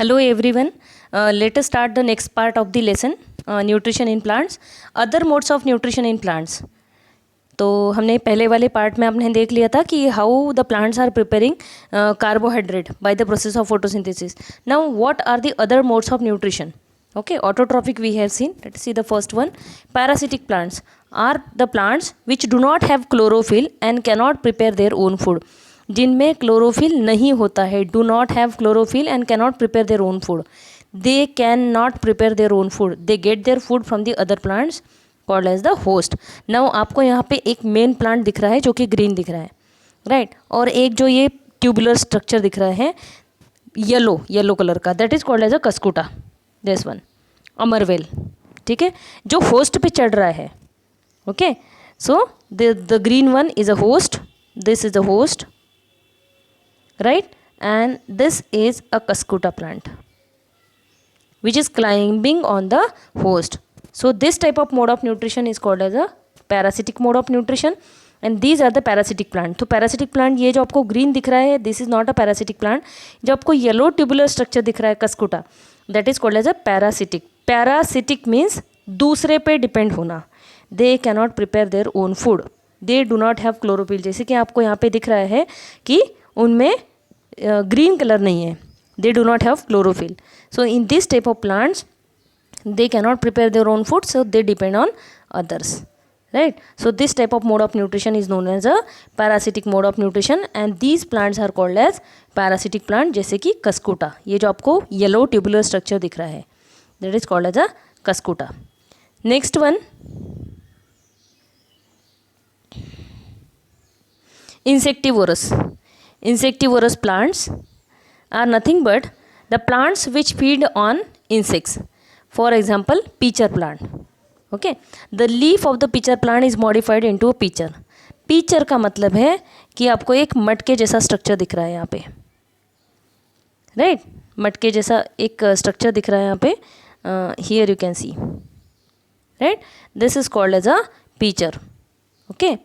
Hello everyone. Let us start the next part of the lesson, nutrition in plants. Other modes of nutrition in plants. तो हमने पहले वाले part में आपने देख लिया था कि how the plants are preparing carbohydrate by the process of photosynthesis. Now what are the other modes of nutrition? Okay, autotrophic we have seen. Let's see the first one. Parasitic plants are the plants which do not have chlorophyll and cannot prepare their own food. जिनमें chlorophyll नहीं होता है, do not have chlorophyll and cannot prepare their own food. They can not prepare their own food, they get their food from the other plants called as the host. Now आपको यहाँ पे एक main plant दिख रहा है जो कि green दिख रहा है, राइट और एक जो ये ट्यूबुलर स्ट्रक्चर दिख रहा है येलो कलर का, that is called as a cuscuta. This one अमरवेल, ठीक है, जो होस्ट पे चढ़ रहा है. Okay, so the green one is a host, this is a host, right, and this is a cuscuta plant which is climbing on the host. So this type of mode of nutrition is called as a parasitic mode of nutrition and these are the parasitic plant. तो parasitic plant ये जो आपको green दिख रहा है, this is not a parasitic plant. जो आपको yellow tubular structure दिख रहा है cuscuta, that is called as a parasitic. Parasitic means दूसरे पे depend होना. They cannot prepare their own food. They do not have chlorophyll. जैसे कि आपको यहाँ पे दिख रहा है कि उनमें ग्रीन कलर नहीं है, they do not have chlorophyll. So in this type of plants they cannot prepare their own food, so they depend on others, right. So this type of mode of nutrition is known as a parasitic mode of nutrition and these plants are called as parasitic plant. जैसे कि Cuscuta, ये जो आपको yellow tubular structure दिख रहा है, that is called as a cuscuta. Next one insectivorous. Insectivorous plants are nothing but the plants which feed on insects. For example, peacher plant. Okay, the leaf of the peacher plant is modified into a peacher. Peacher का मतलब है कि आपको एक मटके जैसा structure दिख रहा है यहाँ पे, राइट, मटके जैसा एक स्ट्रक्चर दिख रहा है यहाँ पे. Here you can see, right, this is called as a peacher. Okay,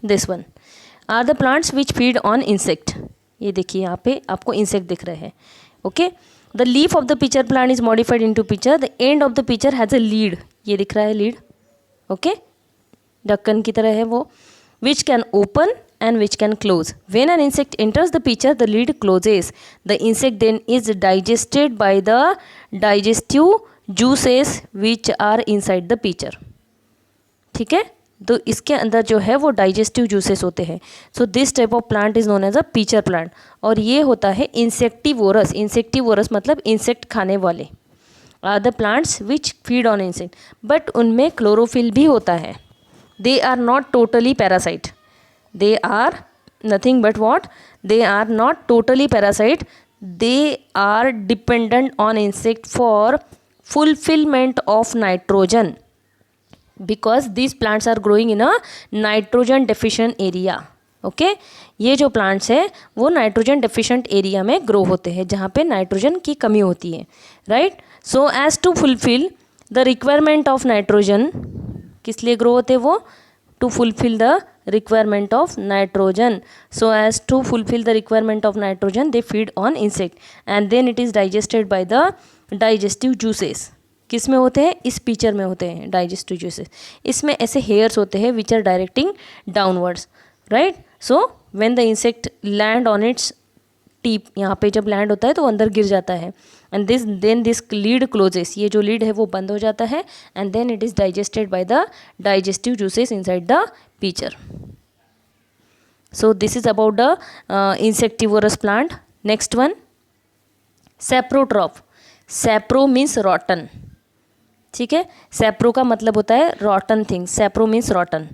this one are the plants which feed on insect. ये देखिए यहाँ पे आपको इंसेक्ट दिख रहे हैं. Okay, the leaf of the pitcher plant is modified into pitcher. The end of the pitcher has a lid, ये दिख रहा है लीड, ओके, ढक्कन की तरह है वो, which can open and which can close. When an insect enters the pitcher, the lid closes. The insect then is digested by the digestive juices which are inside the pitcher. ठीक है, तो इसके अंदर जो है वो डाइजेस्टिव जूसेस होते हैं. So this type of plant is known as a pitcher plant और ये होता है इंसेक्टिवोरस. इंसेक्टिवोरस मतलब इंसेक्ट खाने वाले. Are the plants which feed on insect, but उनमें क्लोरोफिल भी होता है. They are not totally parasite, they are nothing but what, they are not totally parasite, they are dependent on insect for fulfilment of nitrogen because these plants are growing in a nitrogen deficient area. ओके, ये जो plants है वो nitrogen deficient area में grow होते हैं जहाँ पे नाइट्रोजन की कमी होती है, right. So as to fulfil the requirement of nitrogen, किस लिए ग्रो होते हैं वो, to fulfil the requirement of nitrogen. So as to fulfil the requirement of nitrogen they feed on insect and then it is digested by the digestive juices. किस में होते हैं, इस पिक्चर में होते हैं डाइजेस्टिव जूसेस. इसमें ऐसे हेयर्स होते हैं which are directing downwards, right. So when the insect land on its tip, यहाँ पे जब लैंड होता है तो अंदर गिर जाता है एंड दिस लीड क्लोजेस, ये जो लीड है वो बंद हो जाता है and then it is digested by the digestive juices inside the picture. So this is about the insectivorous plant. Next one saprotroph. Sapro means rotten, ठीक है, सैप्रो का मतलब होता है rotten things, sapro means rotten.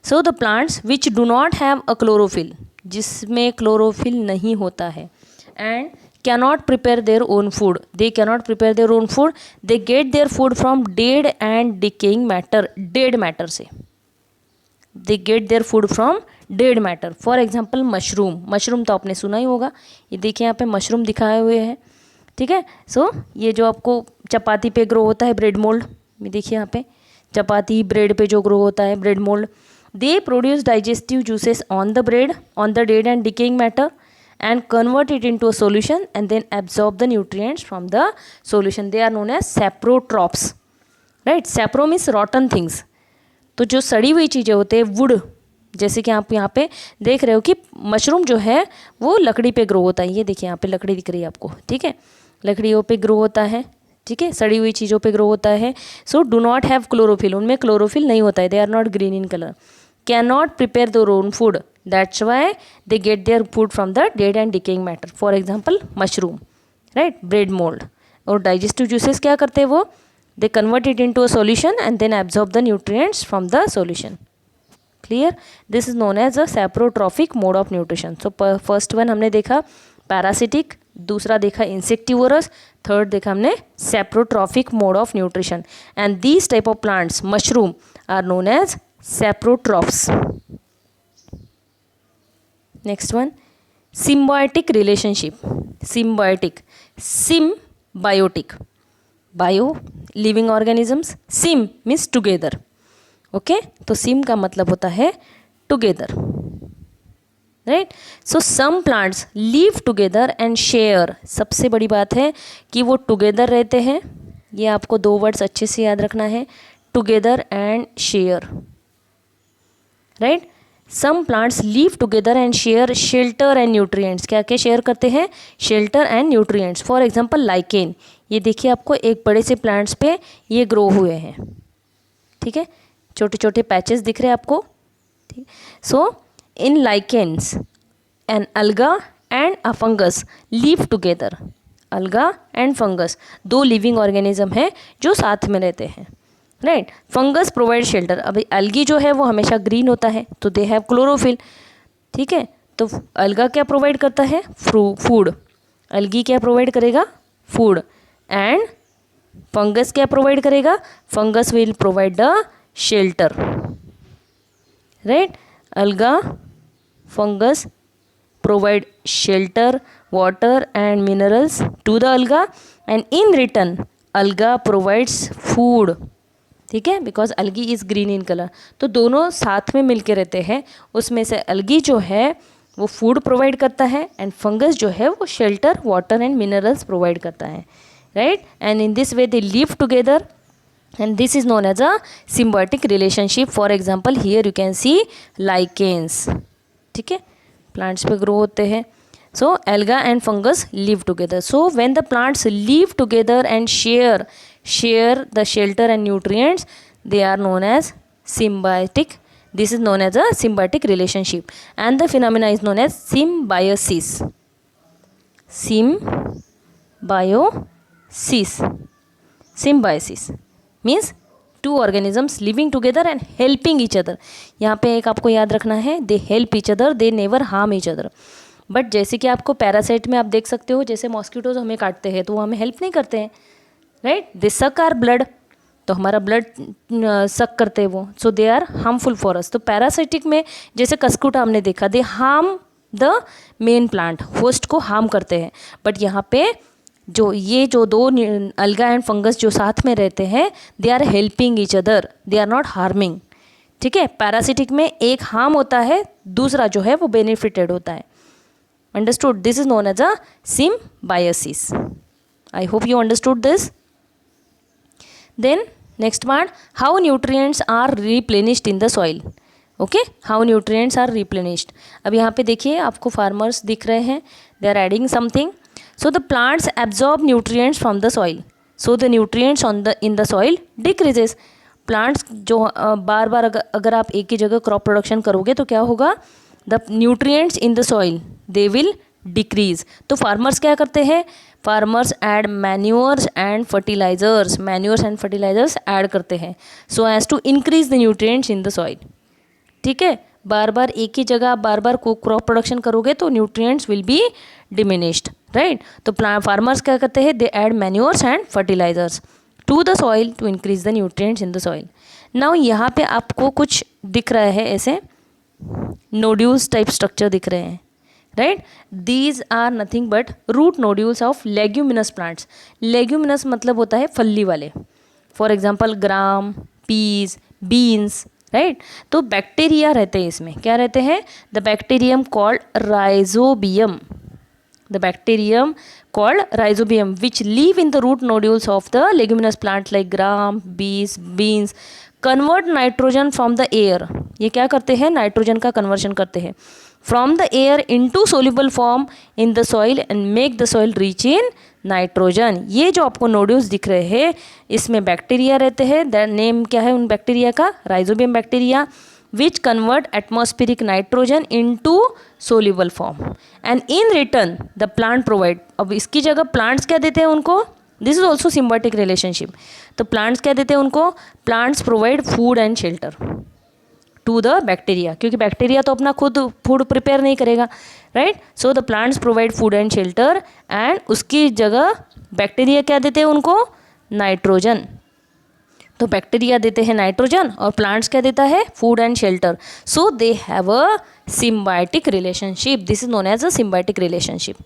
So the plants which do not have a chlorophyll, जिसमें chlorophyll नहीं होता है, and cannot prepare their own food, they cannot prepare their own food, they get their food from dead and decaying matter, dead matter से, they get their food from dead matter. For example mushroom, mushroom तो आपने सुना ही होगा, ये देखिए यहाँ पे mushroom दिखाए हुए हैं, ठीक है. सो ये जो आपको चपाती पे ग्रो होता है ब्रेड मोल्ड, ये देखिए यहाँ पे चपाती ब्रेड पे जो ग्रो होता है bread mould, they produce digestive juices on the bread, on the dead and decaying matter and convert it into a solution and then absorb the nutrients from the solution. They are known as saprotrophs, right? sapro means rotten things. तो जो सड़ी हुई चीज़ें होते हैं, would, जैसे कि आप यहाँ पे देख रहे हो कि मशरूम जो है वो लकड़ी पे ग्रो होता है. ये देखिए यहाँ पे लकड़ी दिख रही है आपको, ठीक है, लकड़ियों पे ग्रो होता है, ठीक है, सड़ी हुई चीज़ों पे ग्रो होता है. So do not have chlorophyll, उनमें क्लोरोफिल नहीं होता है. They are not green in colour. Can not prepare their own food, that's why they get their food from the dead and decaying matter. For example mushroom, right, bread mould. और digestive juices क्या करते हैं वो, they convert it into a solution and then absorb the nutrients from the solution. Clear? This is known as a saprotrophic mode of nutrition. So first one हमने देखा parasitic, दूसरा देखा insectivorous, third देखा हमने saprotrophic mode of nutrition. And these type of plants, mushroom, are known as saprotrophs. Next one, symbiotic relationship. Symbiotic, symbiotic, bio living organisms, sym means together. Okay, तो sym का मतलब होता है together, right. So some plants live together and share. सबसे बड़ी बात है कि वो टुगेदर रहते हैं. ये आपको दो वर्ड्स अच्छे से याद रखना है, together and share, right. Some plants live together and share shelter and nutrients. क्या क्या शेयर करते हैं, shelter and nutrients. For example lichen, ये देखिए आपको एक बड़े से प्लांट्स पे ये ग्रो हुए हैं, ठीक है, छोटे छोटे पैचेस दिख रहे हैं आपको. ठीक, सो इन लाइकेन्स एन अलगा and a fungus live together. अलगा एंड फंगस दो लिविंग ऑर्गेनिज्म हैं जो साथ में रहते हैं, राइट. Fungus provide shelter. अभी अलगी जो है वो हमेशा ग्रीन होता है, तो दे हैव क्लोरोफिल, ठीक है. तो अलगा क्या प्रोवाइड करता है, फूड. अलगी क्या प्रोवाइड करेगा, फूड. एंड फंगस क्या प्रोवाइड करेगा, fungus will provide the shelter, right. अलगा, fungus provide shelter, water and minerals to the alga and in return alga provides food. ठीक है, because algae is green in colour. तो दोनों साथ में मिलके रहते हैं. उसमें से अलगी जो है वो फूड प्रोवाइड करता है एंड फंगस जो है वो shelter, water and minerals provide करता है, right. And in this way they live together and this is known as a symbiotic relationship. For example here you can see lichens, ठीक है, plants पे grow होते हैं. सो alga and fungus live together. So when the plants live together and share the shelter and nutrients, they are known as symbiotic. This is known as a symbiotic relationship and the phenomena is known as symbiosis. Symbiosis means two organisms living together and helping each other. यहाँ पे एक आपको याद रखना है, they help each other, they never harm each other. But जैसे कि आपको पैरासाइट में आप देख सकते हो, जैसे मॉस्किटोज हमें काटते हैं तो वो हमें हेल्प नहीं करते हैं, राइट. दे सक आर ब्लड, तो हमारा ब्लड सक करते हैं वो, so they are harmful for us. तो पैरासाइटिक में जैसे कस्कुटा हमने देखा, they harm the main plant, host को हार्म करते हैं. बट यहाँ पे जो दो अलगा एंड फंगस जो साथ में रहते हैं, they are helping each other, they are not harming. ठीक है, पैरासिटिक में एक हार्म होता है, दूसरा जो है वो बेनिफिटेड होता है. Understood? This is known as a symbiosis. I hope you understood this. Then next part, how nutrients are replenished in the soil. Okay, how nutrients are replenished. अब यहाँ पे देखिए आपको फार्मर्स दिख रहे हैं, they are adding something. So the plants absorb nutrients from the soil. So the nutrients in the soil decreases. Plants जो बार बार अगर आप एक ही जगह क्रॉप प्रोडक्शन करोगे तो क्या होगा, the nutrients in the soil they will decrease. तो farmers क्या करते हैं, farmers add manures and fertilizers add करते हैं so as to increase the nutrients in the soil. ठीक है, बार बार एक ही जगह बार बार क्रॉप प्रोडक्शन करोगे तो nutrients will be diminished, right. तो फार्मर्स क्या करते हैं, they add manures and fertilisers to the soil to increase the nutrients in the soil. Now यहाँ पे आपको कुछ दिख रहा है, ऐसे नोड्यूल्स टाइप स्ट्रक्चर दिख रहे हैं, right. These are nothing but root nodules of leguminous plants. Leguminous मतलब होता है फली वाले. For example gram, peas, beans, right. तो बैक्टीरिया रहते हैं इसमें. क्या रहते हैं, the bacterium called rhizobium. the bacterium called rhizobium, which live in the root nodules of the leguminous plant like gram, beans, convert nitrogen from the air. ये क्या करते हैं? नाइट्रोजन का कन्वर्शन करते हैं from the air into soluble form in the soil and make the soil rich in nitrogen. ये जो आपको नोड्यूल्स दिख रहे हैं इसमें बैक्टीरिया रहते हैं. द नेम क्या है उन बैक्टीरिया का? Rhizobium bacteria, which convert atmospheric nitrogen into soluble form and in return the plant provide. अब इसकी जगह plants क्या देते हैं उनको? This is also symbiotic relationship. तो plants क्या देते हैं उनको? Plants provide food and shelter to the bacteria, क्योंकि बैक्टीरिया तो अपना खुद फूड प्रिपेयर नहीं करेगा, right. So the plants provide food and shelter and उसकी जगह बैक्टीरिया क्या देते हैं उनको? नाइट्रोजन. तो बैक्टीरिया देते हैं नाइट्रोजन और प्लांट्स क्या देता है? Food and shelter. So they have a symbiotic relationship. This is known as a symbiotic relationship.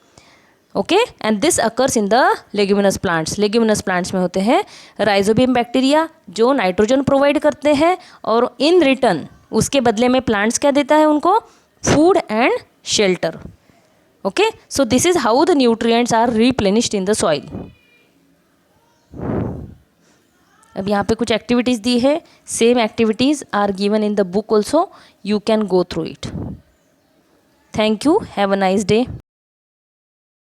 Okay, and this occurs in the leguminous plants. Leguminous plants में होते हैं राइजोबियम बैक्टीरिया जो नाइट्रोजन प्रोवाइड करते हैं और इन रिटर्न उसके बदले में प्लांट्स क्या देता है उनको? Food and shelter. Okay, so this is how the nutrients are replenished in the soil. अब यहाँ पे कुछ एक्टिविटीज़ दी है. Same activities are given in the book also. You can go through it. Thank you. Have a nice day.